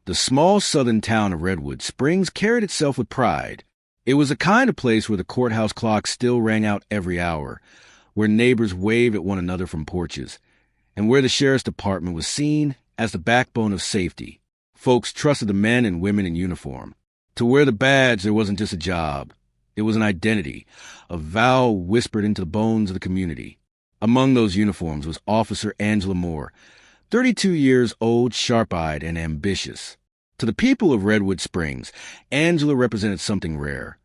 The small southern town of Redwood Springs carried itself with pride. It was the kind of place where the courthouse clock still rang out every hour, where neighbors waved at one another from porches, and where the sheriff's department was seen as the backbone of safety. Folks trusted the men and women in uniform. To wear the badge, there wasn't just a job. It was an identity, a vow whispered into the bones of the community. Among those uniforms was Officer Angela Moore, 32 years old, sharp-eyed, and ambitious. To the people of Redwood Springs, Angela represented something rare.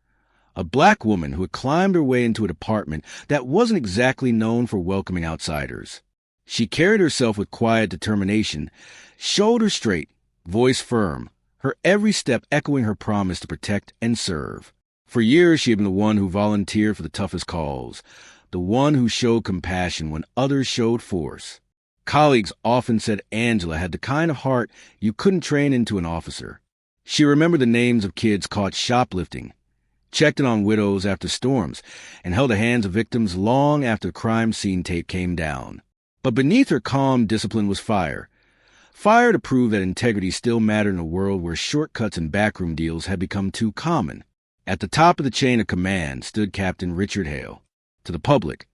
A black woman who had climbed her way into a department that wasn't exactly known for welcoming outsiders. She carried herself with quiet determination, shoulders straight, voice firm, her every step echoing her promise to protect and serve. For years she had been the one who volunteered for the toughest calls, the one who showed compassion when others showed force. Colleagues often said Angela had the kind of heart you couldn't train into an officer. She remembered the names of kids caught shoplifting, checked in on widows after storms, and held the hands of victims long after the crime scene tape came down. But beneath her calm discipline was fire. Fire to prove that integrity still mattered in a world where shortcuts and backroom deals had become too common. At the top of the chain of command stood Captain Richard Hale. To the public,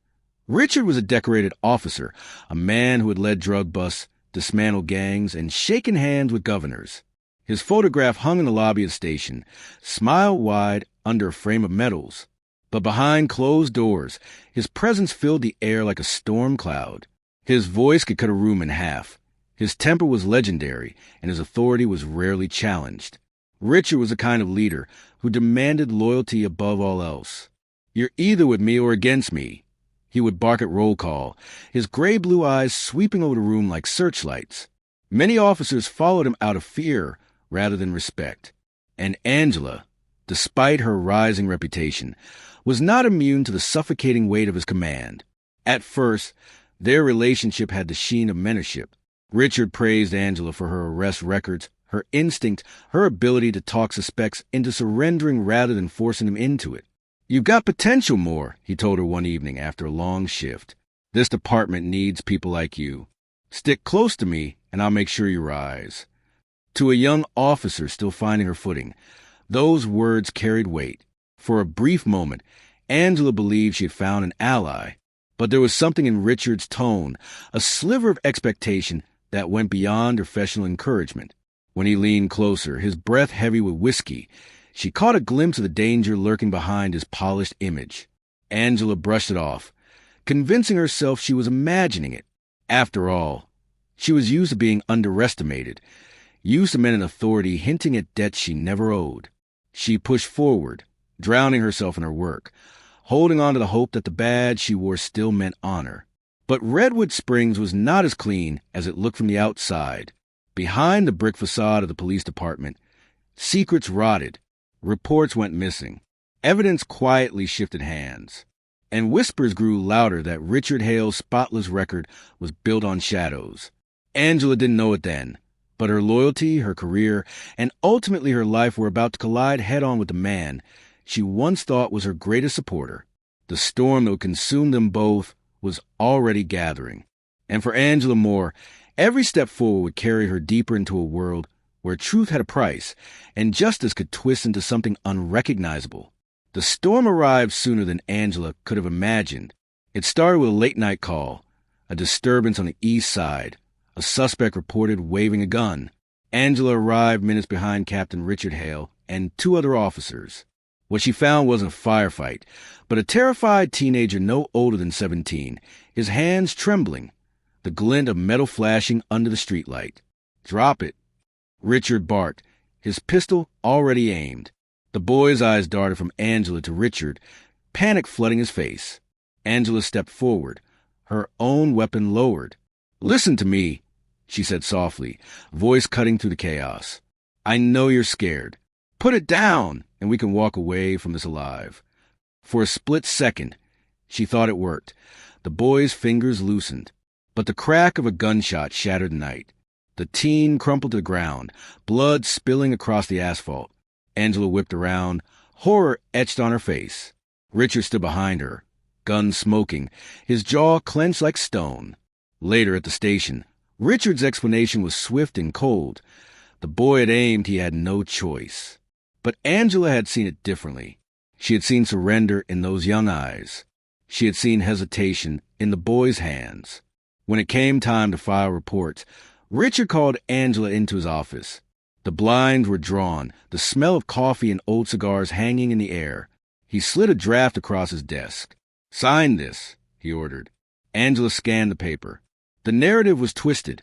Richard was a decorated officer, a man who had led drug busts, dismantled gangs, and shaken hands with governors. His photograph hung in the lobby of the station, smile wide under a frame of medals. But behind closed doors, his presence filled the air like a storm cloud. His voice could cut a room in half. His temper was legendary, and his authority was rarely challenged. Richard was the kind of leader who demanded loyalty above all else. "You're either with me or against me," he would bark at roll call, his gray-blue eyes sweeping over the room like searchlights. Many officers followed him out of fear rather than respect. And Angela, despite her rising reputation, was not immune to the suffocating weight of his command. At first, their relationship had the sheen of mentorship. Richard praised Angela for her arrest records, her instinct, her ability to talk suspects into surrendering rather than forcing them into it. "You've got potential, Moore," he told her one evening after a long shift. "This department needs people like you. Stick close to me, and I'll make sure you rise." To a young officer still finding her footing, those words carried weight. For a brief moment, Angela believed she had found an ally. But there was something in Richard's tone, a sliver of expectation that went beyond professional encouragement. When he leaned closer, his breath heavy with whiskey, she caught a glimpse of the danger lurking behind his polished image. Angela brushed it off, convincing herself she was imagining it. After all, she was used to being underestimated, used to men in authority hinting at debts she never owed. She pushed forward, drowning herself in her work, holding on to the hope that the badge she wore still meant honor. But Redwood Springs was not as clean as it looked from the outside. Behind the brick facade of the police department, secrets rotted, reports went missing, evidence quietly shifted hands, and whispers grew louder that Richard Hale's spotless record was built on shadows. Angela didn't know it then, but her loyalty, her career, and ultimately her life were about to collide head-on with the man she once thought was her greatest supporter. The storm that would consume them both was already gathering. And for Angela Moore, every step forward would carry her deeper into a world where truth had a price and justice could twist into something unrecognizable. The storm arrived sooner than Angela could have imagined. It started with a late-night call, a disturbance on the east side, a suspect reported waving a gun. Angela arrived minutes behind Captain Richard Hale and two other officers. What she found wasn't a firefight, but a terrified teenager no older than 17, his hands trembling, the glint of metal flashing under the streetlight. "Drop it," Richard barked, his pistol already aimed. The boy's eyes darted from Angela to Richard, panic flooding his face. Angela stepped forward, her own weapon lowered. "Listen to me," she said softly, voice cutting through the chaos. "I know you're scared. Put it down, and we can walk away from this alive." For a split second, she thought it worked. The boy's fingers loosened, but the crack of a gunshot shattered the night. The teen crumpled to the ground, blood spilling across the asphalt. Angela whipped around, horror etched on her face. Richard stood behind her, gun smoking, his jaw clenched like stone. Later at the station, Richard's explanation was swift and cold, The boy had aimed, he had no choice. But Angela had seen it differently. She had seen surrender in those young eyes. She had seen hesitation in the boy's hands. When it came time to file reports, Richard called Angela into his office. The blinds were drawn, the smell of coffee and old cigars hanging in the air. He slid a draft across his desk. "Sign this," he ordered. Angela scanned the paper. The narrative was twisted.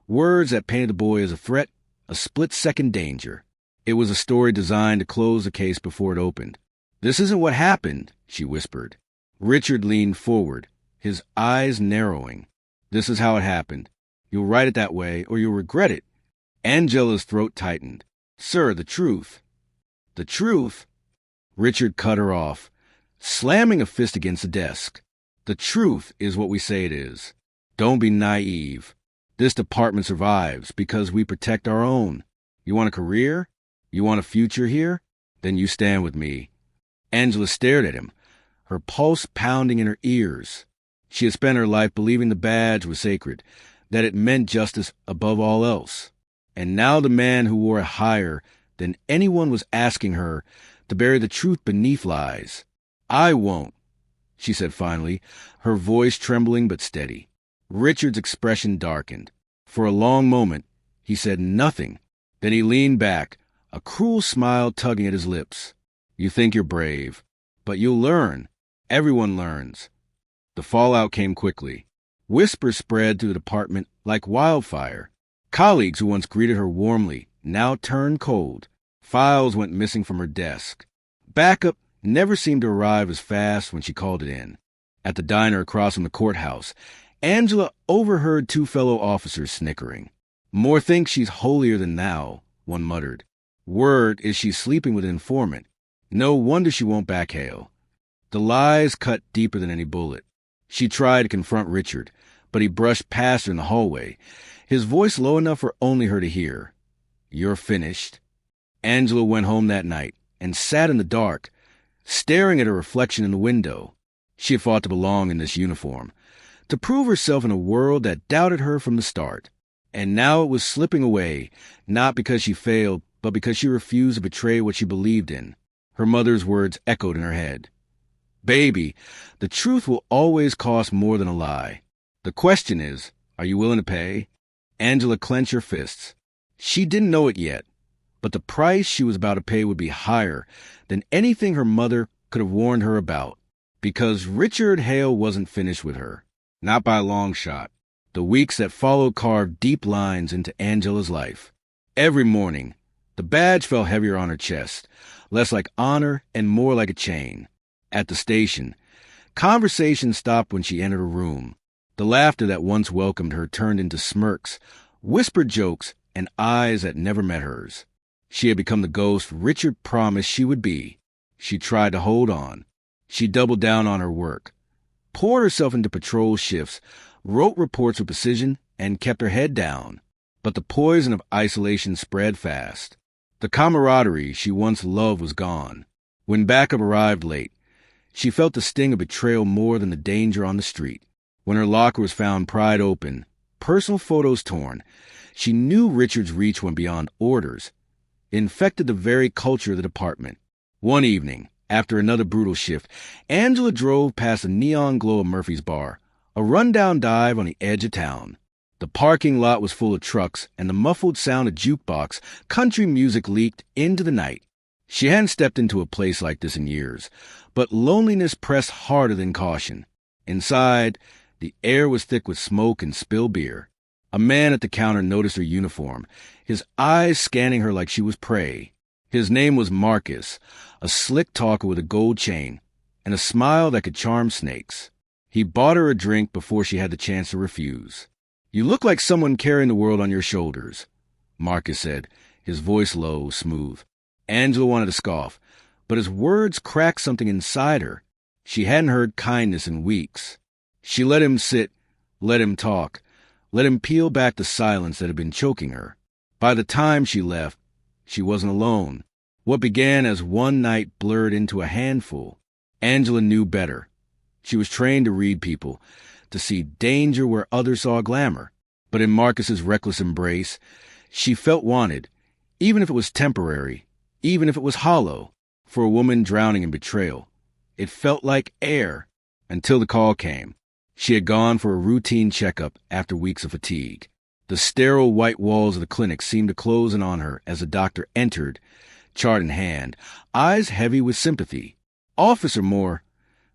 Words that painted the boy as a threat, a split-second danger. It was a story designed to close the case before it opened. "This isn't what happened," she whispered. Richard leaned forward, his eyes narrowing. "This is how it happened. You'll write it that way, or you'll regret it." Angela's throat tightened. "Sir, the truth." "The truth?" Richard cut her off, slamming a fist against the desk. "The truth is what we say it is. Don't be naive. This department survives because we protect our own. You want a career? You want a future here? Then you stand with me." Angela stared at him, her pulse pounding in her ears. She had spent her life believing the badge was sacred, that it meant justice above all else. And now the man who wore it higher than anyone was asking her to bury the truth beneath lies. "I won't," she said finally, her voice trembling but steady. Richard's expression darkened. For a long moment, he said nothing. Then he leaned back, a cruel smile tugging at his lips. "You think you're brave, but you'll learn. Everyone learns." The fallout came quickly. Whispers spread through the department like wildfire. Colleagues who once greeted her warmly now turned cold. Files went missing from her desk. Backup never seemed to arrive as fast when she called it in. At the diner across from the courthouse, Angela overheard two fellow officers snickering. "More think she's holier than thou," one muttered. "Word is she's sleeping with an informant. No wonder she won't backhail." The lies cut deeper than any bullet. She tried to confront Richard, but he brushed past her in the hallway, his voice low enough for only her to hear. "You're finished." Angela went home that night and sat in the dark, staring at her reflection in the window. She had fought to belong in this uniform, to prove herself in a world that doubted her from the start. And now it was slipping away, not because she failed, but because she refused to betray what she believed in. Her mother's words echoed in her head. "Baby, the truth will always cost more than a lie. The question is, are you willing to pay?" Angela clenched her fists. She didn't know it yet, but the price she was about to pay would be higher than anything her mother could have warned her about. Because Richard Hale wasn't finished with her. Not by a long shot. The weeks that followed carved deep lines into Angela's life. Every morning, the badge fell heavier on her chest, less like honor and more like a chain. At the station, conversation stopped when she entered a room. The laughter that once welcomed her turned into smirks, whispered jokes, and eyes that never met hers. She had become the ghost Richard promised she would be. She tried to hold on. She doubled down on her work, poured herself into patrol shifts, wrote reports with precision, and kept her head down. But the poison of isolation spread fast. The camaraderie she once loved was gone. When backup arrived late, she felt the sting of betrayal more than the danger on the street. When her locker was found pried open, personal photos torn, she knew Richard's reach went beyond orders. It infected the very culture of the department. One evening, after another brutal shift, Angela drove past the neon glow of Murphy's Bar, a rundown dive on the edge of town. The parking lot was full of trucks, and the muffled sound of jukebox country music leaked into the night. She hadn't stepped into a place like this in years, but loneliness pressed harder than caution. Inside, the air was thick with smoke and spilled beer. A man at the counter noticed her uniform, his eyes scanning her like she was prey. His name was Marcus, a slick talker with a gold chain, and a smile that could charm snakes. He bought her a drink before she had the chance to refuse. "You look like someone carrying the world on your shoulders," Marcus said, his voice low, smooth. Angela wanted to scoff, but his words cracked something inside her. She hadn't heard kindness in weeks. She let him sit, let him talk, let him peel back the silence that had been choking her. By the time she left, she wasn't alone. What began as one night blurred into a handful. Angela knew better. She was trained to read people, to see danger where others saw glamour. But in Marcus's reckless embrace, she felt wanted. Even if it was temporary, even if it was hollow, for a woman drowning in betrayal. It felt like air until the call came. She had gone for a routine checkup after weeks of fatigue. The sterile white walls of the clinic seemed to close in on her as the doctor entered, chart in hand, eyes heavy with sympathy. Officer Moore,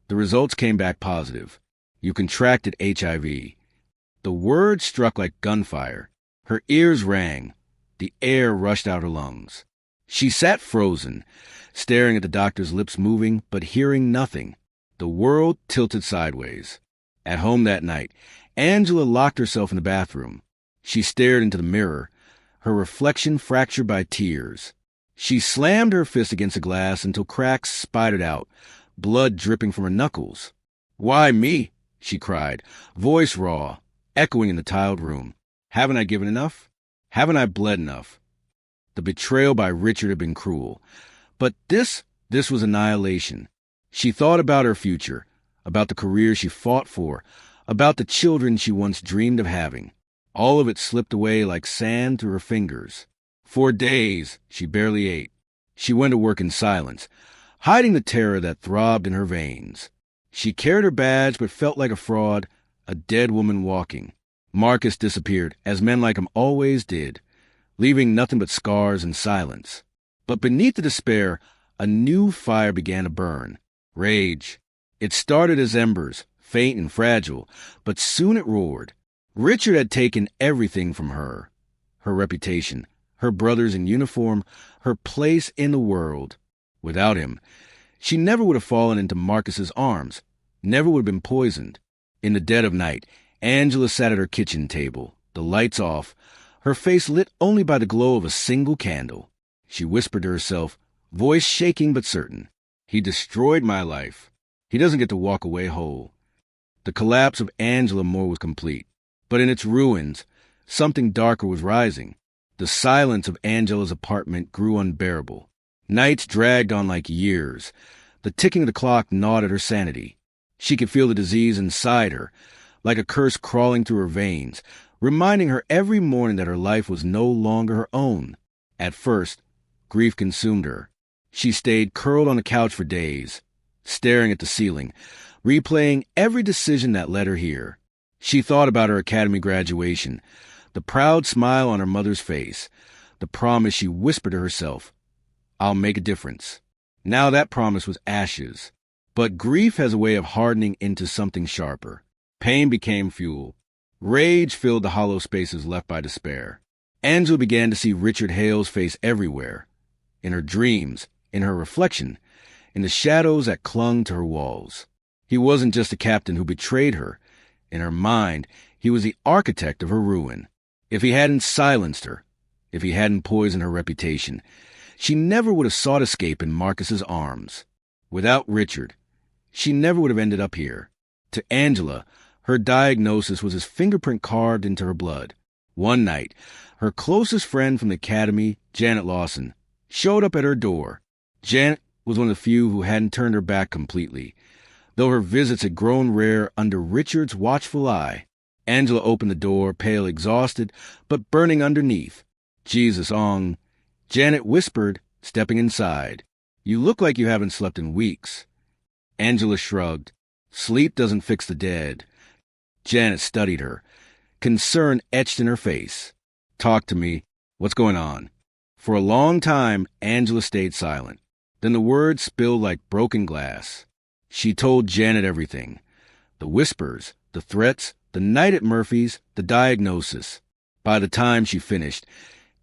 the results came back positive. You contracted HIV. The word struck like gunfire. Her ears rang. The air rushed out her lungs. She sat frozen, staring at the doctor's lips moving, but hearing nothing. The world tilted sideways. At home that night, Angela locked herself in the bathroom. She stared into the mirror, her reflection fractured by tears. She slammed her fist against the glass until cracks spidered out, blood dripping from her knuckles. "Why me?" she cried, voice raw, echoing in the tiled room. "Haven't I given enough? Haven't I bled enough?" The betrayal by Richard had been cruel. But this was annihilation. She thought about her future, about the career she fought for, about the children she once dreamed of having. All of it slipped away like sand through her fingers. For days, she barely ate. She went to work in silence, hiding the terror that throbbed in her veins. She carried her badge but felt like a fraud, a dead woman walking. Marcus disappeared, as men like him always did, leaving nothing but scars and silence. But beneath the despair, a new fire began to burn. Rage. It started as embers, faint and fragile, but soon it roared. Richard had taken everything from her. Her reputation, her brothers in uniform, her place in the world. Without him, she never would have fallen into Marcus's arms, never would have been poisoned. In the dead of night, Angela sat at her kitchen table, the lights off, her face lit only by the glow of a single candle. She whispered to herself, voice shaking but certain, "He destroyed my life. He doesn't get to walk away whole." The collapse of Angela Moore was complete, but in its ruins, something darker was rising. The silence of Angela's apartment grew unbearable. Nights dragged on like years. The ticking of the clock gnawed at her sanity. She could feel the disease inside her, like a curse crawling through her veins, reminding her every morning that her life was no longer her own. At first, grief consumed her. She stayed curled on the couch for days, staring at the ceiling, replaying every decision that led her here. She thought about her academy graduation, the proud smile on her mother's face, the promise she whispered to herself, "I'll make a difference." Now that promise was ashes. But grief has a way of hardening into something sharper. Pain became fuel. Rage filled the hollow spaces left by despair. Angela began to see Richard Hale's face everywhere. In her dreams, in her reflection, in the shadows that clung to her walls. He wasn't just a captain who betrayed her. In her mind, he was the architect of her ruin. If he hadn't silenced her, if he hadn't poisoned her reputation, she never would have sought escape in Marcus's arms. Without Richard, she never would have ended up here. To Angela, her diagnosis was his fingerprint carved into her blood. One night, her closest friend from the academy, Janet Lawson, showed up at her door. Janet was one of the few who hadn't turned her back completely, though her visits had grown rare under Richard's watchful eye. Angela opened the door, pale, exhausted, but burning underneath. "Jesus, Ong," Janet whispered, stepping inside. "You look like you haven't slept in weeks." Angela shrugged. "Sleep doesn't fix the dead." Janet studied her, concern etched in her face. "Talk to me. What's going on?" For a long time, Angela stayed silent. Then the words spilled like broken glass. She told Janet everything. The whispers, the threats, the night at Murphy's, the diagnosis. By the time she finished,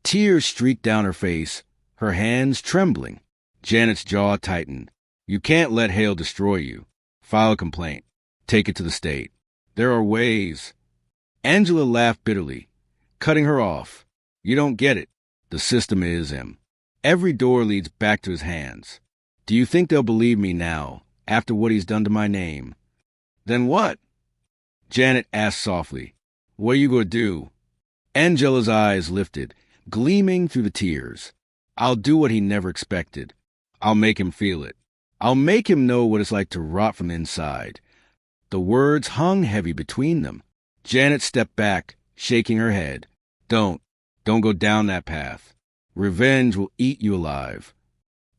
tears streaked down her face, her hands trembling. Janet's jaw tightened. "You can't let Hale destroy you. File a complaint. Take it to the state. There are ways." Angela laughed bitterly, cutting her off. "You don't get it. The system is him. Every door leads back to his hands. Do you think they'll believe me now, after what he's done to my name?" "Then what?" Janet asked softly. "What are you going to do?" Angela's eyes lifted, gleaming through the tears. "I'll do what he never expected. I'll make him feel it. I'll make him know what it's like to rot from the inside." The words hung heavy between them. Janet stepped back, shaking her head. Don't go down that path." Revenge will eat you alive.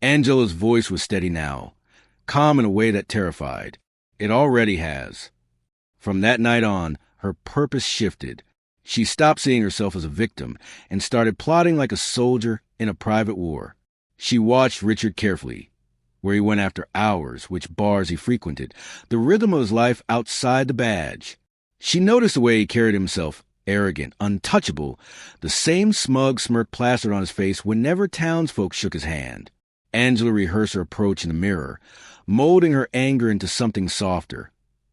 Angela's voice was steady now, calm in a way that terrified. It already has. From that night on, her purpose shifted. She stopped seeing herself as a victim and started plotting like a soldier in a private war. She watched Richard carefully, where he went after hours, which bars he frequented, the rhythm of his life outside the badge. She noticed the way he carried himself, arrogant, untouchable, the same smug smirk plastered on his face whenever townsfolk shook his hand. Angela rehearsed her approach in the mirror, molding her anger into something softer,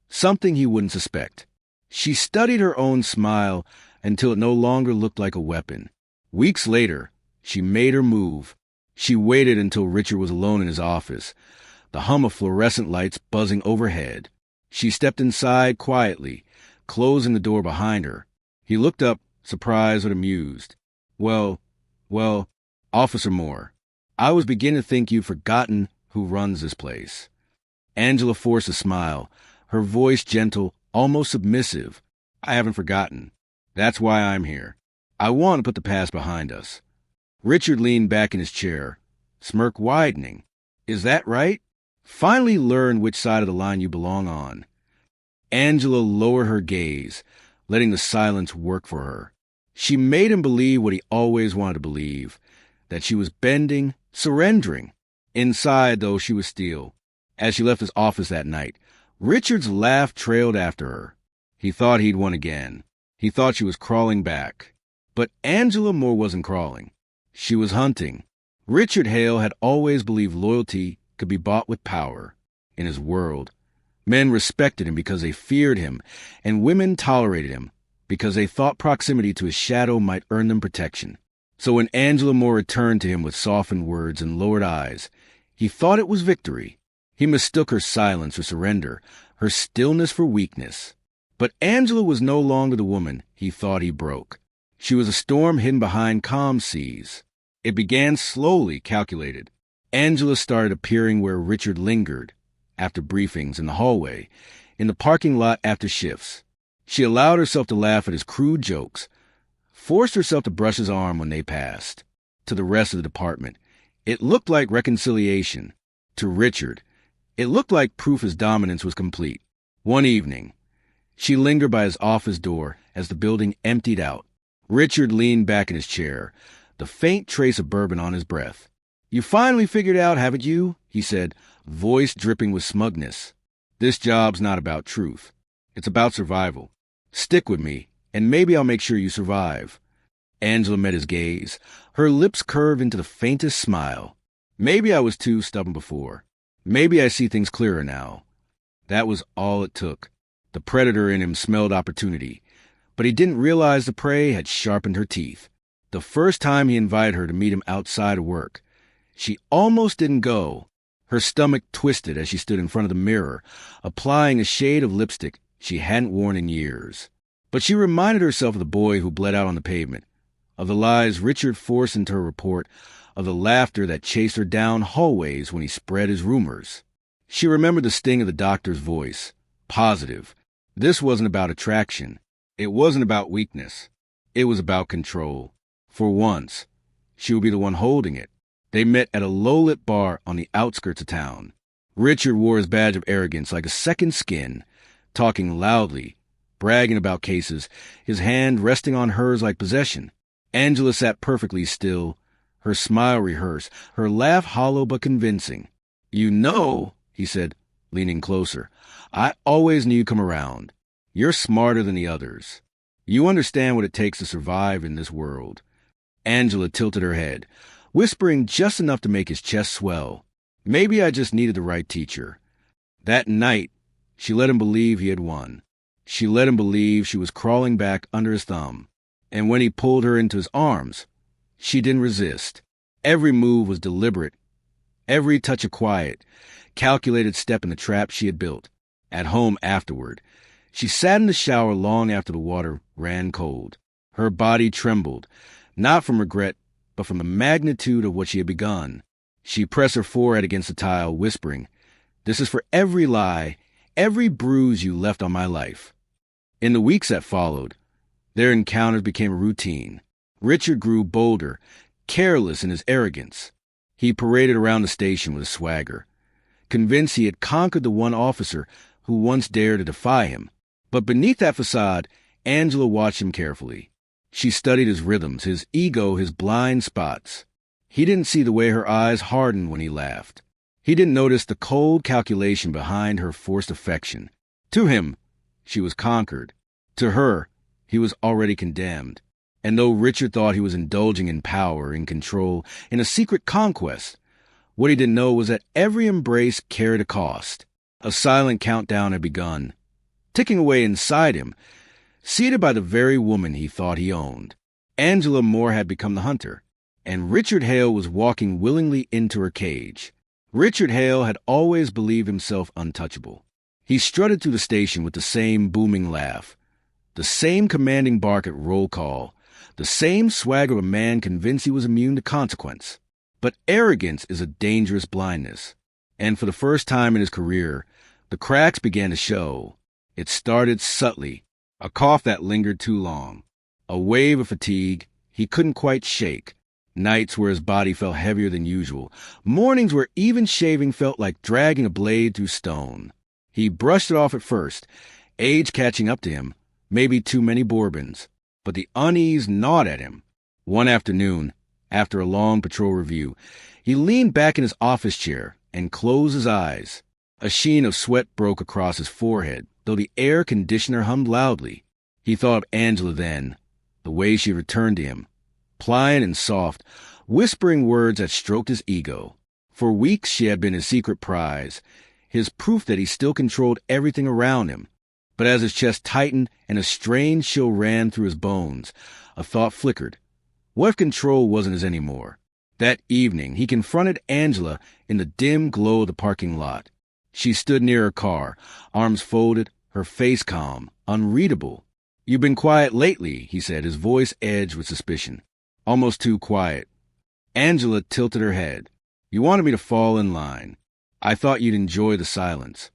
something he wouldn't suspect. She studied her own smile until it no longer looked like a weapon. Weeks later, she made her move. She waited until Richard was alone in his office, the hum of fluorescent lights buzzing overhead. She stepped inside quietly, closing the door behind her. He looked up, surprised but amused. Well, Officer Moore, I was beginning to think you've forgotten who runs this place. Angela forced a smile, her voice gentle, almost submissive. I haven't forgotten. That's why I'm here. I want to put the past behind us. Richard leaned back in his chair, smirk widening. Is that right? Finally learn which side of the line you belong on. Angela lowered her gaze, letting the silence work for her. She made him believe what he always wanted to believe, that she was bending, surrendering. Inside, though, she was steel. As she left his office that night, Richard's laugh trailed after her. He thought he'd won again. He thought she was crawling back. But Angela Moore wasn't crawling. She was hunting. Richard Hale had always believed loyalty could be bought with power. In his world, men respected him because they feared him, and women tolerated him because they thought proximity to his shadow might earn them protection. So when Angela Moore returned to him with softened words and lowered eyes, he thought it was victory. He mistook her silence for surrender, her stillness for weakness. But Angela was no longer the woman he thought he broke. She was a storm hidden behind calm seas. It began slowly, calculated. Angela started appearing where Richard lingered, after briefings in the hallway, in the parking lot after shifts. She allowed herself to laugh at his crude jokes, forced herself to brush his arm when they passed. To the rest of the department, it looked like reconciliation. To Richard, it looked like proof his dominance was complete. One evening, she lingered by his office door as the building emptied out. Richard leaned back in his chair, the faint trace of bourbon on his breath. You finally figured out, haven't you? He said, voice dripping with smugness. This job's not about truth. It's about survival. Stick with me, and maybe I'll make sure you survive. Angela met his gaze, her lips curved into the faintest smile. Maybe I was too stubborn before. Maybe I see things clearer now. That was all it took. The predator in him smelled opportunity, but he didn't realize the prey had sharpened her teeth. The first time he invited her to meet him outside of work, she almost didn't go. Her stomach twisted as she stood in front of the mirror, applying a shade of lipstick she hadn't worn in years. But she reminded herself of the boy who bled out on the pavement, of the lies Richard forced into her report, of the laughter that chased her down hallways when he spread his rumors. She remembered the sting of the doctor's voice, positive. This wasn't about attraction. It wasn't about weakness. It was about control. For once, she would be the one holding it. They met at a low-lit bar on the outskirts of town. Richard wore his badge of arrogance like a second skin, talking loudly, bragging about cases, his hand resting on hers like possession. Angela sat perfectly still, her smile rehearsed, her laugh hollow but convincing. You know, he said, leaning closer, I always knew you'd come around. You're smarter than the others. You understand what it takes to survive in this world. Angela tilted her head, whispering just enough to make his chest swell. Maybe I just needed the right teacher. That night, she let him believe he had won. She let him believe she was crawling back under his thumb. And when he pulled her into his arms, she didn't resist. Every move was deliberate, every touch a quiet, calculated step in the trap she had built. At home afterward, she sat in the shower long after the water ran cold. Her body trembled, not from regret, but from the magnitude of what she had begun. She pressed her forehead against the tile, whispering, This is for every lie, every bruise you left on my life. In the weeks that followed, their encounters became a routine. Richard grew bolder, careless in his arrogance. He paraded around the station with a swagger, convinced he had conquered the one officer who once dared to defy him. But beneath that facade, Angela watched him carefully. She studied his rhythms, his ego, his blind spots. He didn't see the way her eyes hardened when he laughed. He didn't notice the cold calculation behind her forced affection. To him, she was conquered. To her, he was already condemned. And though Richard thought he was indulging in power, in control, in a secret conquest, what he didn't know was that every embrace carried a cost. A silent countdown had begun, ticking away inside him, seated by the very woman he thought he owned. Angela Moore had become the hunter, and Richard Hale was walking willingly into her cage. Richard Hale had always believed himself untouchable. He strutted through the station with the same booming laugh, the same commanding bark at roll call, the same swagger of a man convinced he was immune to consequence. But arrogance is a dangerous blindness, and for the first time in his career, the cracks began to show. It started subtly, a cough that lingered too long, a wave of fatigue he couldn't quite shake, nights where his body felt heavier than usual, mornings where even shaving felt like dragging a blade through stone. He brushed it off at first, age catching up to him, maybe too many bourbons, but the unease gnawed at him. One afternoon, after a long patrol review, he leaned back in his office chair and closed his eyes. A sheen of sweat broke across his forehead, though the air conditioner hummed loudly. He thought of Angela then, the way she returned to him, pliant and soft, whispering words that stroked his ego. For weeks she had been his secret prize, his proof that he still controlled everything around him. But as his chest tightened and a strange chill ran through his bones, a thought flickered. What if control wasn't his anymore? That evening, he confronted Angela in the dim glow of the parking lot. She stood near her car, arms folded, her face calm, unreadable. "You've been quiet lately," he said, his voice edged with suspicion. "Almost too quiet." Angela tilted her head. "You wanted me to fall in line. I thought you'd enjoy the silence."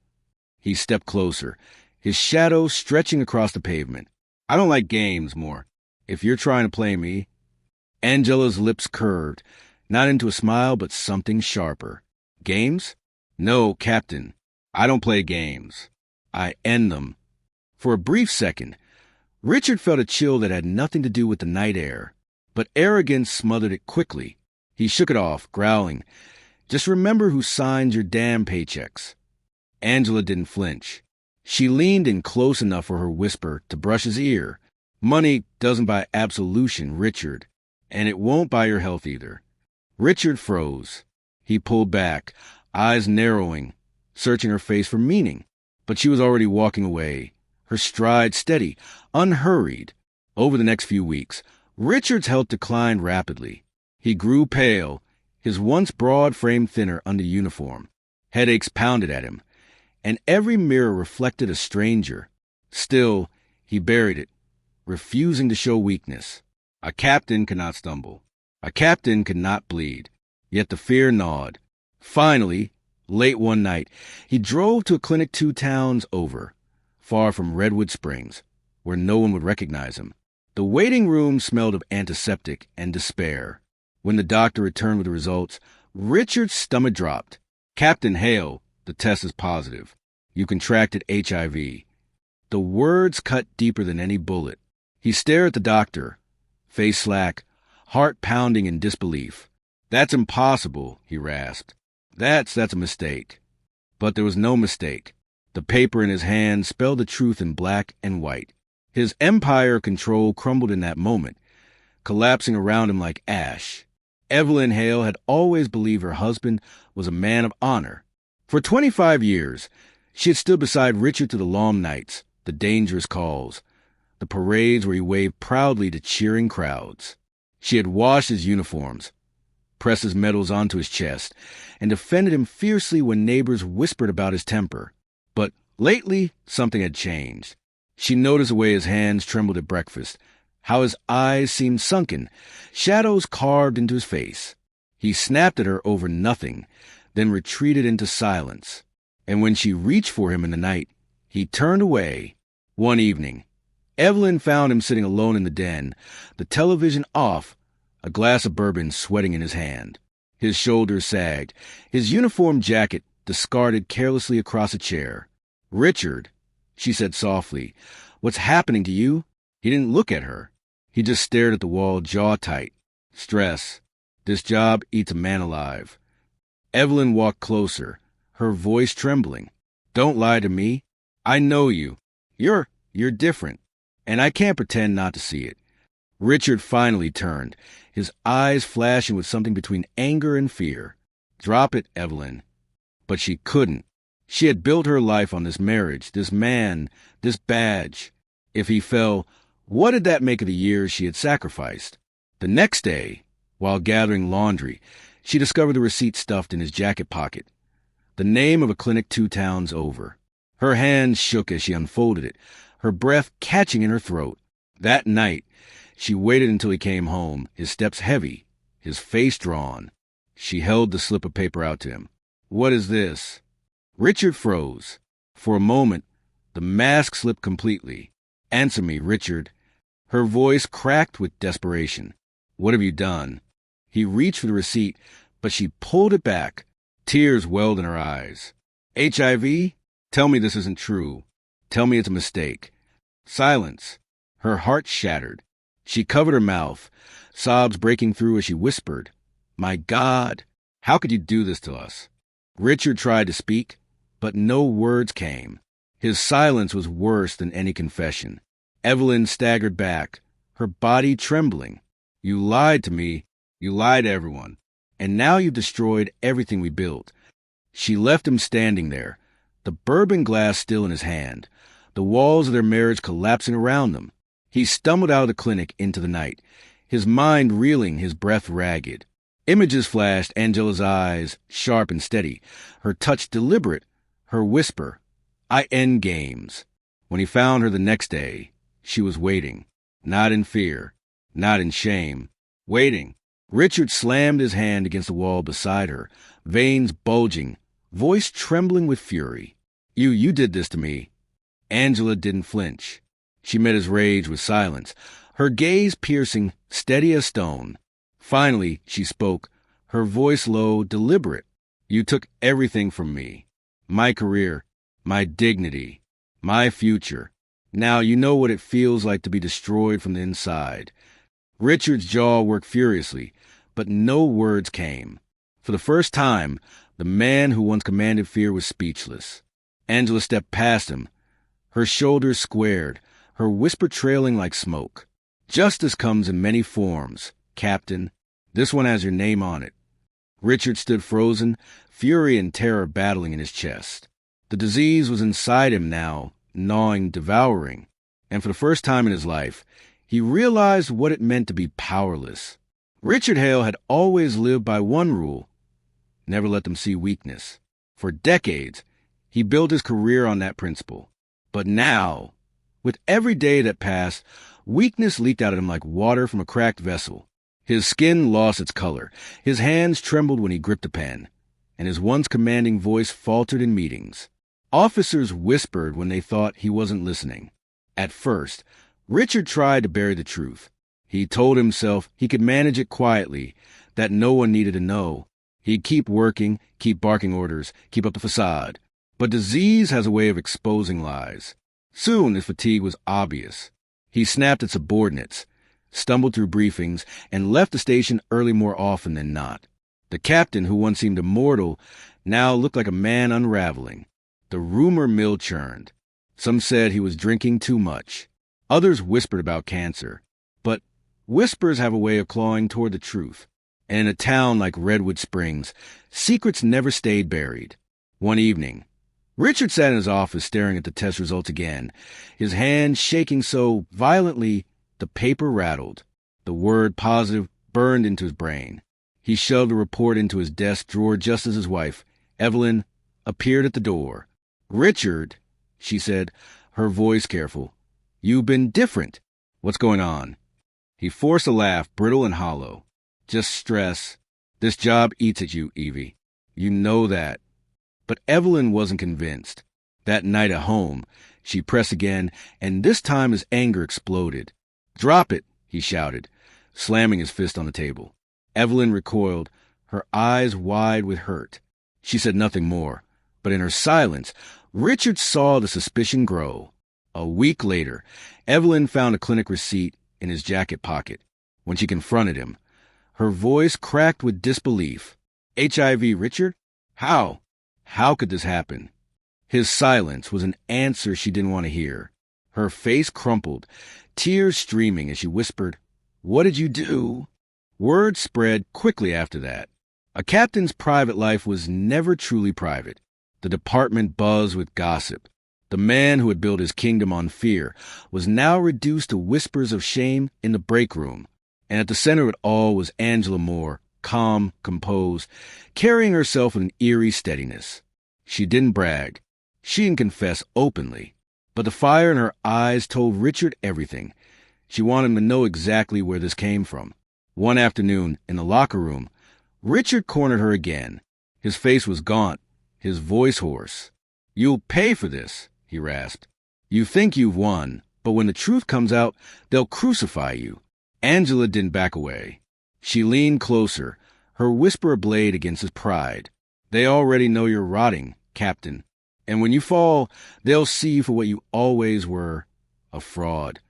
He stepped closer, his shadow stretching across the pavement. "I don't like games, Moore. If you're trying to play me..." Angela's lips curved, not into a smile, but something sharper. "Games? No, Captain. I don't play games. I end them." For a brief second, Richard felt a chill that had nothing to do with the night air, but arrogance smothered it quickly. He shook it off, growling, "Just remember who signs your damn paychecks." Angela didn't flinch. She leaned in close enough for her whisper to brush his ear. "Money doesn't buy absolution, Richard, and it won't buy your health either." Richard froze. He pulled back, eyes narrowing, searching her face for meaning. But she was already walking away, her stride steady, unhurried. Over the next few weeks, Richard's health declined rapidly. He grew pale, his once broad frame thinner under uniform. Headaches pounded at him, and every mirror reflected a stranger. Still, he buried it, refusing to show weakness. A captain could not stumble. A captain could not bleed. Yet the fear gnawed. Finally, late one night, he drove to a clinic 2 towns over, far from Redwood Springs, where no one would recognize him. The waiting room smelled of antiseptic and despair. When the doctor returned with the results, Richard's stomach dropped. "Captain Hale, the test is positive. You contracted HIV." The words cut deeper than any bullet. He stared at the doctor, face slack, heart pounding in disbelief. "That's impossible," he rasped. That's a mistake." But there was no mistake. The paper in his hand spelled the truth in black and white. His empire of control crumbled in that moment, collapsing around him like ash. Evelyn Hale had always believed her husband was a man of honor. For 25 years, she had stood beside Richard through the long nights, the dangerous calls, the parades where he waved proudly to cheering crowds. She had washed his uniforms, pressed his medals onto his chest, and defended him fiercely when neighbors whispered about his temper. But lately, something had changed. She noticed the way his hands trembled at breakfast, how his eyes seemed sunken, shadows carved into his face. He snapped at her over nothing, then retreated into silence. And when she reached for him in the night, he turned away. One evening, Evelyn found him sitting alone in the den, the television off, a glass of bourbon sweating in his hand. His shoulders sagged, his uniform jacket discarded carelessly across a chair. "Richard," she said softly, "what's happening to you?" He didn't look at her. He just stared at the wall, jaw tight. "Stress. This job eats a man alive." Evelyn walked closer, her voice trembling. "Don't lie to me. I know you. You're different, and I can't pretend not to see it." Richard finally turned, his eyes flashing with something between anger and fear. "Drop it, Evelyn." But she couldn't. She had built her life on this marriage, this man, this badge. If he fell, what did that make of the years she had sacrificed? The next day, while gathering laundry, she discovered the receipt stuffed in his jacket pocket. The name of a clinic 2 towns over. Her hands shook as she unfolded it, her breath catching in her throat. That night, she waited until he came home, his steps heavy, his face drawn. She held the slip of paper out to him. "What is this?" Richard froze. For a moment, the mask slipped completely. "Answer me, Richard." Her voice cracked with desperation. "What have you done?" He reached for the receipt, but she pulled it back. Tears welled in her eyes. "HIV? Tell me this isn't true. Tell me it's a mistake." Silence. Her heart shattered. She covered her mouth, sobs breaking through as she whispered, "My God, how could you do this to us?" Richard tried to speak, but no words came. His silence was worse than any confession. Evelyn staggered back, her body trembling. "You lied to me. You lied to everyone. And now you've destroyed everything we built." She left him standing there, the bourbon glass still in his hand, the walls of their marriage collapsing around them. He stumbled out of the clinic into the night, his mind reeling, his breath ragged. Images flashed, Angela's eyes sharp and steady, her touch deliberate, her whisper, "I end games." When he found her the next day, she was waiting, not in fear, not in shame, waiting. Richard slammed his hand against the wall beside her, veins bulging, voice trembling with fury. You did this to me." Angela didn't flinch. She met his rage with silence, her gaze piercing, steady as stone. Finally, she spoke, her voice low, deliberate. "You took everything from me. My career, my dignity, my future. Now you know what it feels like to be destroyed from the inside." Richard's jaw worked furiously, but no words came. For the first time, the man who once commanded fear was speechless. Angela stepped past him, her shoulders squared, her whisper trailing like smoke. "Justice comes in many forms, Captain. This one has your name on it." Richard stood frozen, fury and terror battling in his chest. The disease was inside him now, gnawing, devouring. And for the first time in his life, he realized what it meant to be powerless. Richard Hale had always lived by one rule: never let them see weakness. For decades, he built his career on that principle. But now, with every day that passed, weakness leaked out of him like water from a cracked vessel. His skin lost its color, his hands trembled when he gripped a pen, and his once commanding voice faltered in meetings. Officers whispered when they thought he wasn't listening. At first, Richard tried to bury the truth. He told himself he could manage it quietly, that no one needed to know. He'd keep working, keep barking orders, keep up the facade. But disease has a way of exposing lies. Soon his fatigue was obvious. He snapped at subordinates, stumbled through briefings, and left the station early more often than not. The captain, who once seemed immortal, now looked like a man unraveling. The rumor mill churned. Some said he was drinking too much. Others whispered about cancer. But whispers have a way of clawing toward the truth. And in a town like Redwood Springs, secrets never stayed buried. One evening, Richard sat in his office staring at the test results again, his hand shaking so violently the paper rattled. The word positive burned into his brain. He shoved the report into his desk drawer just as his wife, Evelyn, appeared at the door. "Richard," she said, her voice careful, "you've been different. What's going on?" He forced a laugh, brittle and hollow. "Just stress. This job eats at you, Evie. You know that." But Evelyn wasn't convinced. That night at home, she pressed again, and this time his anger exploded. "Drop it," he shouted. slamming his fist on the table. Evelyn recoiled, her eyes wide with hurt. She said nothing more, but in her silence, Richard saw the suspicion grow. A week later, Evelyn found a clinic receipt in his jacket pocket. When she confronted him, her voice cracked with disbelief. HIV, Richard? How? How could this happen? His silence was an answer she didn't want to hear. Her face crumpled, tears streaming as she whispered, "What did you do?" Word spread quickly after that. A captain's private life was never truly private. The department buzzed with gossip. The man who had built his kingdom on fear was now reduced to whispers of shame in the break room. And at the center of it all was Angela Moore, calm, composed, carrying herself with an eerie steadiness. She didn't brag. She didn't confess openly. But the fire in her eyes told Richard everything. She wanted him to know exactly where this came from. One afternoon, in the locker room, Richard cornered her again. His face was gaunt, his voice hoarse. "You'll pay for this," he rasped. "You think you've won, but when the truth comes out, they'll crucify you." Angela didn't back away. She leaned closer, her whisper ablaze against his pride. "They already know you're rotting, Captain. And when you fall, they'll see you for what you always were, a fraud."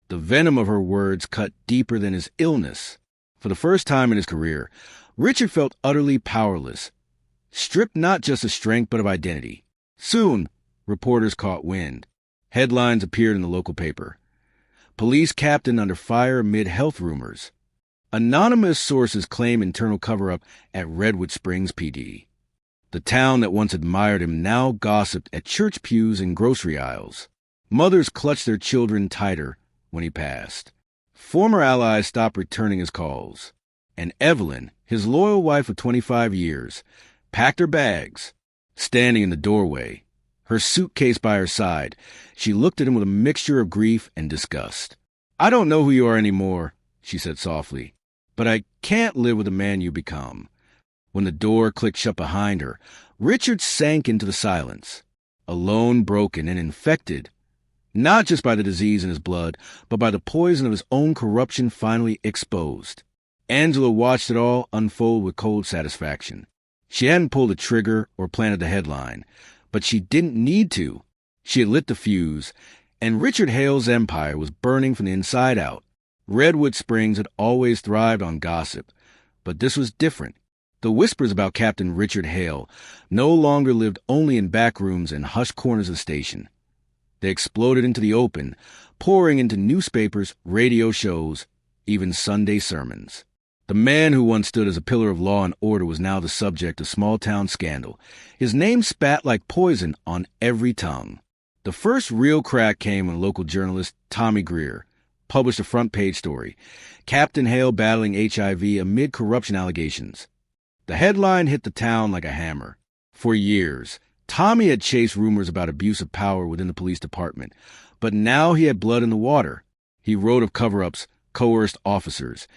The venom of her words cut deeper than his illness. For the first time in his career, Richard felt utterly powerless, stripped not just of strength but of identity. Soon, reporters caught wind. Headlines appeared in the local paper. "Police captain under fire amid health rumors." Anonymous sources claim internal cover-up at Redwood Springs PD. The town that once admired him now gossiped at church pews and grocery aisles. Mothers clutched their children tighter when he passed. Former allies stopped returning his calls. And Evelyn, his loyal wife of 25 years, packed her bags. Standing in the doorway, her suitcase by her side, she looked at him with a mixture of grief and disgust. "I don't know who you are anymore," she said softly, "but I can't live with the man you become." When the door clicked shut behind her, Richard sank into the silence, alone, broken, and infected, not just by the disease in his blood, but by the poison of his own corruption finally exposed. Angela watched it all unfold with cold satisfaction. She hadn't pulled the trigger or planted the headline, but she didn't need to. She had lit the fuse, and Richard Hale's empire was burning from the inside out. Redwood Springs had always thrived on gossip, but this was different. The whispers about Captain Richard Hale no longer lived only in back rooms and hushed corners of the station. They exploded into the open, pouring into newspapers, radio shows, even Sunday sermons. The man who once stood as a pillar of law and order was now the subject of small-town scandal. His name spat like poison on every tongue. The first real crack came when local journalist Tommy Greer published a front-page story, "Captain Hale battling HIV amid corruption allegations." The headline hit the town like a hammer. For years, Tommy had chased rumors about abuse of power within the police department, but now he had blood in the water. He wrote of cover-ups, coerced officers,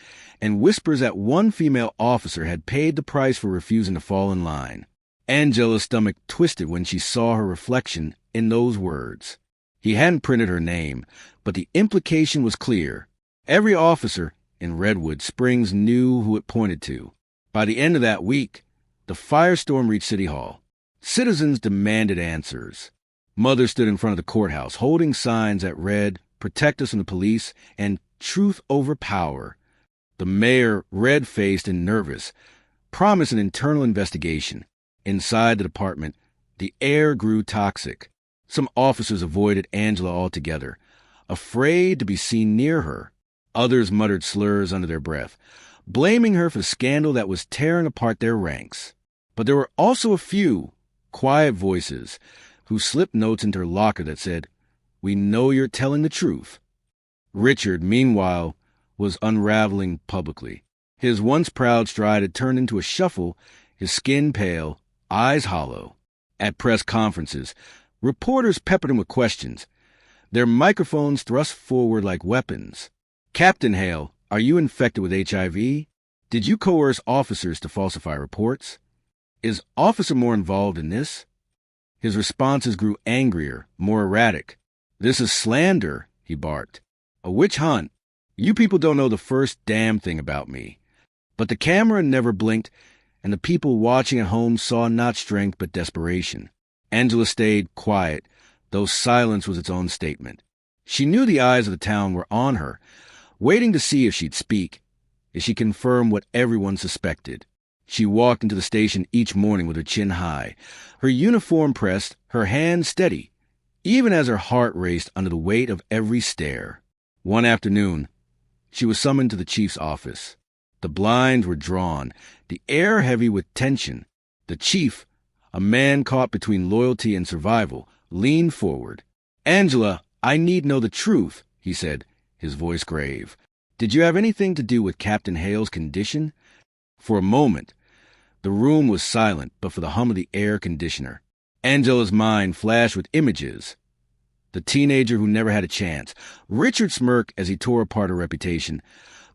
and whispers that one female officer had paid the price for refusing to fall in line. Angela's stomach twisted when she saw her reflection in those words. He hadn't printed her name, but the implication was clear. Every officer in Redwood Springs knew who it pointed to. By the end of that week, the firestorm reached City Hall. Citizens demanded answers. Mothers stood in front of the courthouse, holding signs that read, "Protect us from the police," and "Truth over power." The mayor, red-faced and nervous, promised an internal investigation. Inside the department, the air grew toxic. Some officers avoided Angela altogether, afraid to be seen near her. Others muttered slurs under their breath, blaming her for the scandal that was tearing apart their ranks. But there were also a few quiet voices who slipped notes into her locker that said, "We know you're telling the truth." Richard, meanwhile, was unraveling publicly. His once proud stride had turned into a shuffle, his skin pale, eyes hollow. At press conferences, reporters peppered him with questions, their microphones thrust forward like weapons. "Captain Hale, are you infected with HIV? Did you coerce officers to falsify reports? Is Officer Moore involved in this?" His responses grew angrier, more erratic. "This is slander," he barked. "A witch hunt. You people don't know the first damn thing about me. But the camera never blinked, and the people watching at home saw not strength but desperation. Angela stayed quiet, though silence was its own statement. She knew the eyes of the town were on her, waiting to see if she'd speak, if she confirmed what everyone suspected. She walked into the station each morning with her chin high, her uniform pressed, her hand steady, even as her heart raced under the weight of every stare. One afternoon, she was summoned to the chief's office. The blinds were drawn, the air heavy with tension. The chief, a man caught between loyalty and survival, leaned forward. "Angela, I need know the truth," he said, his voice grave. "Did you have anything to do with Captain Hale's condition?" For a moment, the room was silent but for the hum of the air conditioner. Angela's mind flashed with images. The teenager who never had a chance. Richard smirked as he tore apart her reputation.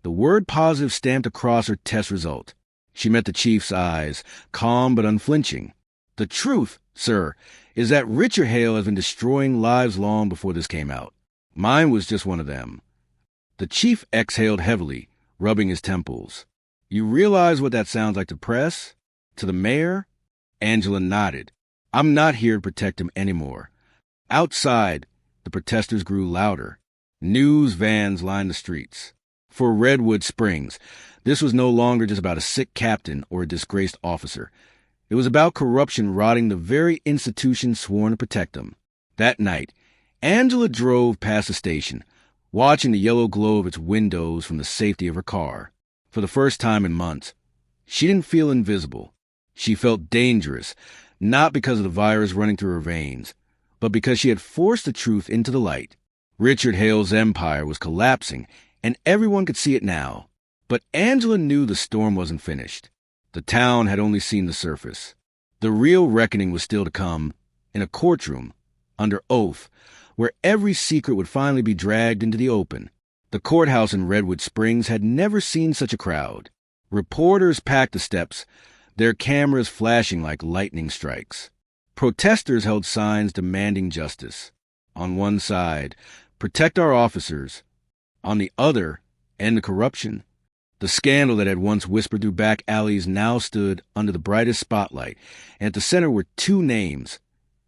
The word positive stamped across her test result. She met the chief's eyes, calm but unflinching. "The truth, sir, is that Richard Hale has been destroying lives long before this came out. Mine was just one of them." The chief exhaled heavily, rubbing his temples. "You realize what that sounds like to press? To the mayor?" Angela nodded. "I'm not here to protect him anymore." Outside, the protesters grew louder. News vans lined the streets. For Redwood Springs, this was no longer just about a sick captain or a disgraced officer. It was about corruption rotting the very institution sworn to protect them. That night, Angela drove past the station, watching the yellow glow of its windows from the safety of her car. For the first time in months, she didn't feel invisible. She felt dangerous, not because of the virus running through her veins, but because she had forced the truth into the light. Richard Hale's empire was collapsing, and everyone could see it now. But Angela knew the storm wasn't finished. The town had only seen the surface. The real reckoning was still to come, in a courtroom, under oath, where every secret would finally be dragged into the open. The courthouse in Redwood Springs had never seen such a crowd. Reporters packed the steps, their cameras flashing like lightning strikes. Protesters held signs demanding justice. On one side, "Protect our officers." On the other, "End the corruption." The scandal that had once whispered through back alleys now stood under the brightest spotlight, and at the center were two names,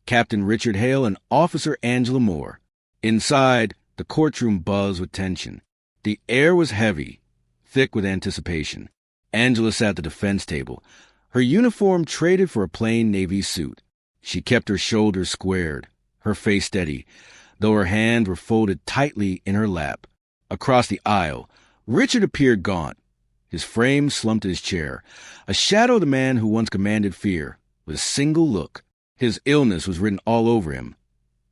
Captain Richard Hale and Officer Angela Moore. Inside, the courtroom buzzed with tension. The air was heavy, thick with anticipation. Angela sat at the defense table, her uniform traded for a plain navy suit. She kept her shoulders squared, her face steady, though her hands were folded tightly in her lap. Across the aisle, Richard appeared gaunt, his frame slumped in his chair, a shadow of the man who once commanded fear, with a single look. His illness was written all over him.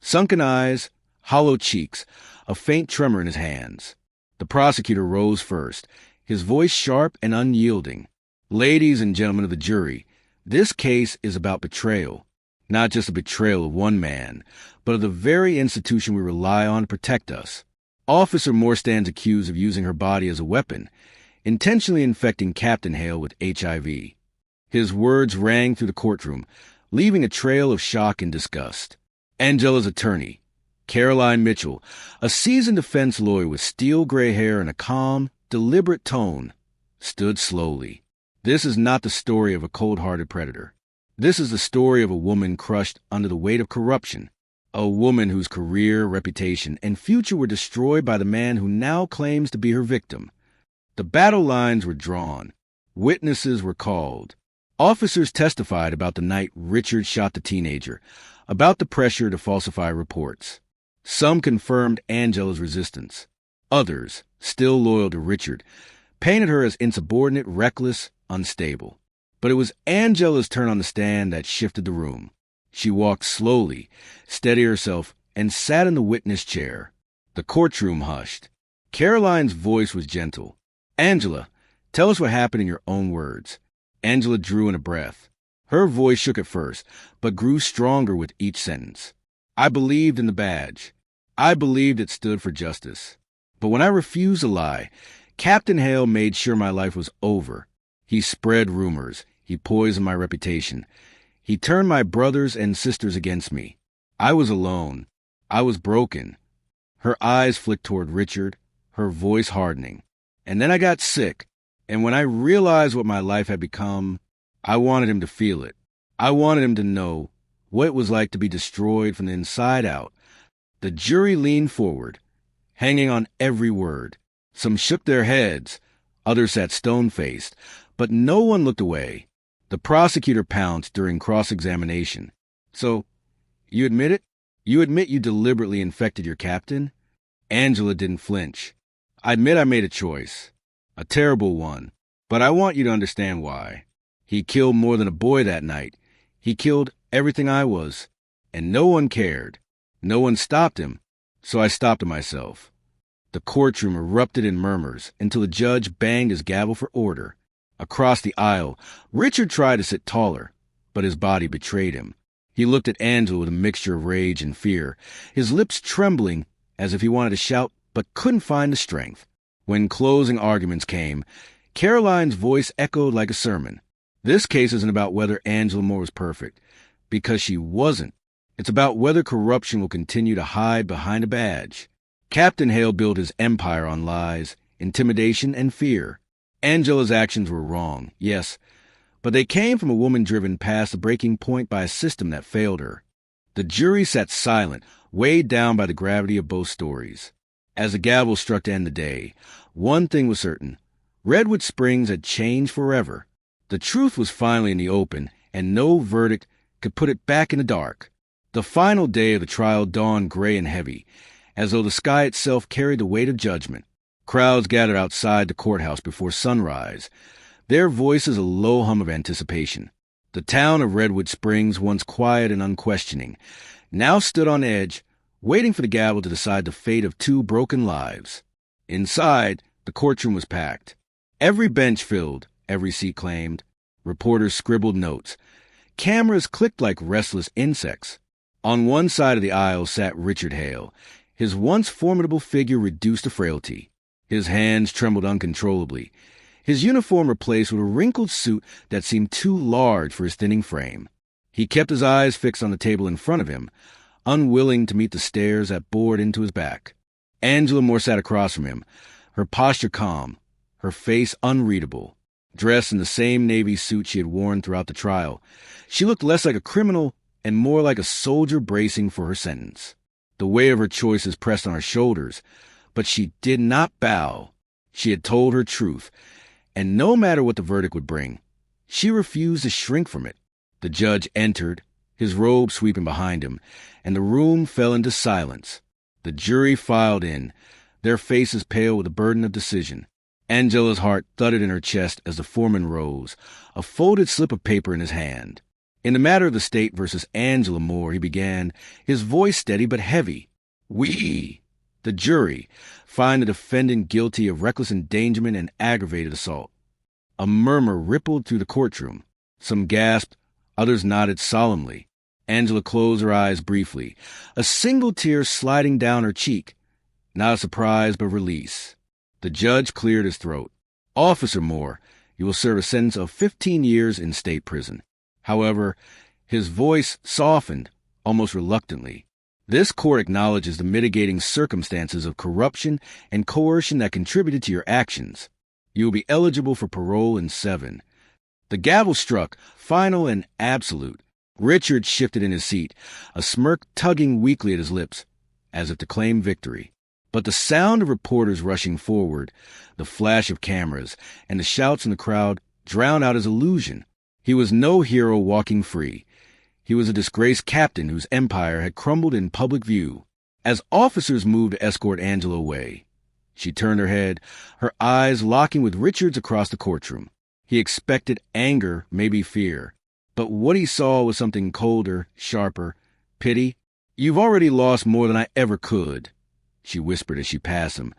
Sunken eyes, hollow cheeks, a faint tremor in his hands. The prosecutor rose first, his voice sharp and unyielding. "Ladies and gentlemen of the jury, this case is about betrayal. Not just the betrayal of one man, but of the very institution we rely on to protect us. Officer Moore stands accused of using her body as a weapon, intentionally infecting Captain Hale with HIV. His words rang through the courtroom, leaving a trail of shock and disgust. Angela's attorney, Caroline Mitchell, a seasoned defense lawyer with steel-gray hair and a calm, deliberate tone, stood slowly. This is not the story of a cold-hearted predator. This is the story of a woman crushed under the weight of corruption, a woman whose career, reputation, and future were destroyed by the man who now claims to be her victim. The battle lines were drawn. Witnesses were called. Officers testified about the night Richard shot the teenager, about the pressure to falsify reports. Some confirmed Angela's resistance. Others, still loyal to Richard, painted her as insubordinate, reckless, unstable. But it was Angela's turn on the stand that shifted the room. She walked slowly, steadied herself, and sat in the witness chair. The courtroom hushed. Caroline's voice was gentle. "Angela, tell us what happened in your own words." Angela drew in a breath. Her voice shook at first, but grew stronger with each sentence. "I believed in the badge. I believed it stood for justice. But when I refused to lie, Captain Hale made sure my life was over. He spread rumors. He poisoned my reputation. He turned my brothers and sisters against me. I was alone. I was broken." Her eyes flicked toward Richard, her voice hardening. And then I got sick, and when I realized what my life had become, I wanted him to feel it. I wanted him to know what it was like to be destroyed from the inside out. The jury leaned forward, hanging on every word. Some shook their heads, others sat stone-faced, but no one looked away. The prosecutor pounced during cross-examination. "So, you admit it? You admit you deliberately infected your captain?" Angela didn't flinch. "I admit I made a choice. A terrible one. But I want you to understand why. He killed more than a boy that night. He killed everything I was. And no one cared. No one stopped him. So I stopped him myself." The courtroom erupted in murmurs until the judge banged his gavel for order. Across the aisle, Richard tried to sit taller, but his body betrayed him. He looked at Angela with a mixture of rage and fear, his lips trembling as if he wanted to shout but couldn't find the strength. When closing arguments came, Caroline's voice echoed like a sermon. "This case isn't about whether Angela Moore was perfect, because she wasn't. It's about whether corruption will continue to hide behind a badge. Captain Hale built his empire on lies, intimidation, and fear. Angela's actions were wrong, yes, but they came from a woman driven past the breaking point by a system that failed her." The jury sat silent, weighed down by the gravity of both stories. As the gavel struck to end the day, one thing was certain. Redwood Springs had changed forever. The truth was finally in the open, and no verdict could put it back in the dark. The final day of the trial dawned gray and heavy, as though the sky itself carried the weight of judgment. Crowds gathered outside the courthouse before sunrise, their voices a low hum of anticipation. The town of Redwood Springs, once quiet and unquestioning, now stood on edge, waiting for the gavel to decide the fate of two broken lives. Inside, the courtroom was packed. Every bench filled, every seat claimed. Reporters scribbled notes. Cameras clicked like restless insects. On one side of the aisle sat Richard Hale, his once formidable figure reduced to frailty. His hands trembled uncontrollably, his uniform replaced with a wrinkled suit that seemed too large for his thinning frame. He kept his eyes fixed on the table in front of him, unwilling to meet the stares that bored into his back. Angela Moore sat across from him, her posture calm, her face unreadable. Dressed in the same navy suit she had worn throughout the trial, she looked less like a criminal and more like a soldier bracing for her sentence. The weight of her choices pressed on her shoulders, but she did not bow. She had told her truth, and no matter what the verdict would bring, she refused to shrink from it. The judge entered, his robe sweeping behind him, and the room fell into silence. The jury filed in, their faces pale with the burden of decision. Angela's heart thudded in her chest as the foreman rose, a folded slip of paper in his hand. "In the matter of the state versus Angela Moore," he began, his voice steady but heavy. "We, the jury, find the defendant guilty of reckless endangerment and aggravated assault." A murmur rippled through the courtroom. Some gasped, others nodded solemnly. Angela closed her eyes briefly, a single tear sliding down her cheek. Not a surprise, but release. The judge cleared his throat. "Officer Moore, you will serve a sentence of 15 years in state prison." However, his voice softened, almost reluctantly. "This court acknowledges the mitigating circumstances of corruption and coercion that contributed to your actions. You will be eligible for parole in 7. The gavel struck, final and absolute. Richard shifted in his seat, a smirk tugging weakly at his lips, as if to claim victory. But the sound of reporters rushing forward, the flash of cameras, and the shouts in the crowd drowned out his illusion. He was no hero walking free. He was a disgraced captain whose empire had crumbled in public view. As officers moved to escort Angela away, she turned her head, her eyes locking with Richard's across the courtroom. He expected anger, maybe fear. But what he saw was something colder, sharper, pity. "You've already lost more than I ever could," she whispered as she passed him,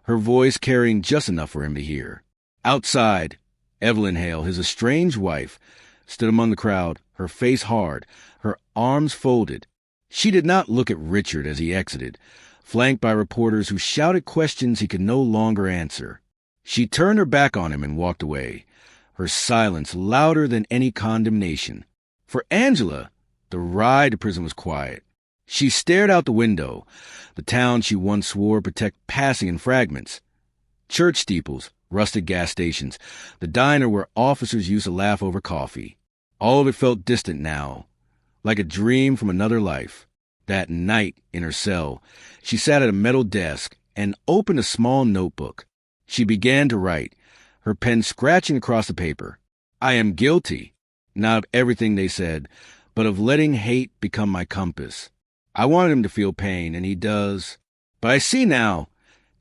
her voice carrying just enough for him to hear. Outside, Evelyn Hale, his estranged wife, stood among the crowd, her face hard, her arms folded. She did not look at Richard as he exited, flanked by reporters who shouted questions he could no longer answer. She turned her back on him and walked away, her silence louder than any condemnation. For Angela, the ride to prison was quiet. She stared out the window, the town she once swore protect passing in fragments. Church steeples, rusted gas stations, the diner where officers used to laugh over coffee. All of it felt distant now, like a dream from another life. That night, in her cell, she sat at a metal desk and opened a small notebook. She began to write, her pen scratching across the paper. I am guilty, not of everything they said, but of letting hate become my compass. I wanted him to feel pain, and he does. But I see now,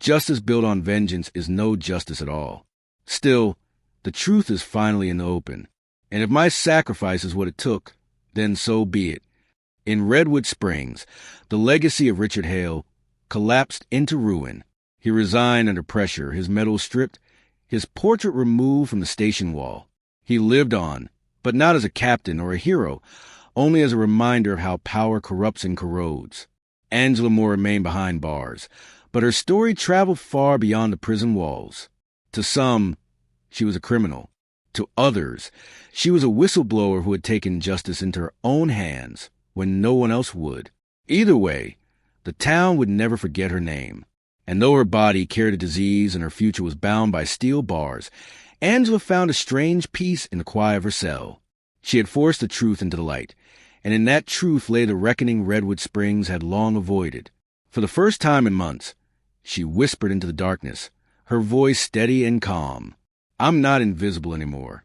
justice built on vengeance is no justice at all. Still, the truth is finally in the open. And if my sacrifice is what it took, then so be it. In Redwood Springs, the legacy of Richard Hale collapsed into ruin. He resigned under pressure, his medals stripped, his portrait removed from the station wall. He lived on, but not as a captain or a hero, only as a reminder of how power corrupts and corrodes. Angela Moore remained behind bars, but her story traveled far beyond the prison walls. To some, she was a criminal. To others, she was a whistleblower who had taken justice into her own hands when no one else would. Either way, the town would never forget her name. And though her body carried a disease and her future was bound by steel bars, Angela found a strange peace in the quiet of her cell. She had forced the truth into the light, and in that truth lay the reckoning Redwood Springs had long avoided. For the first time in months, she whispered into the darkness, her voice steady and calm. I'm not invisible anymore.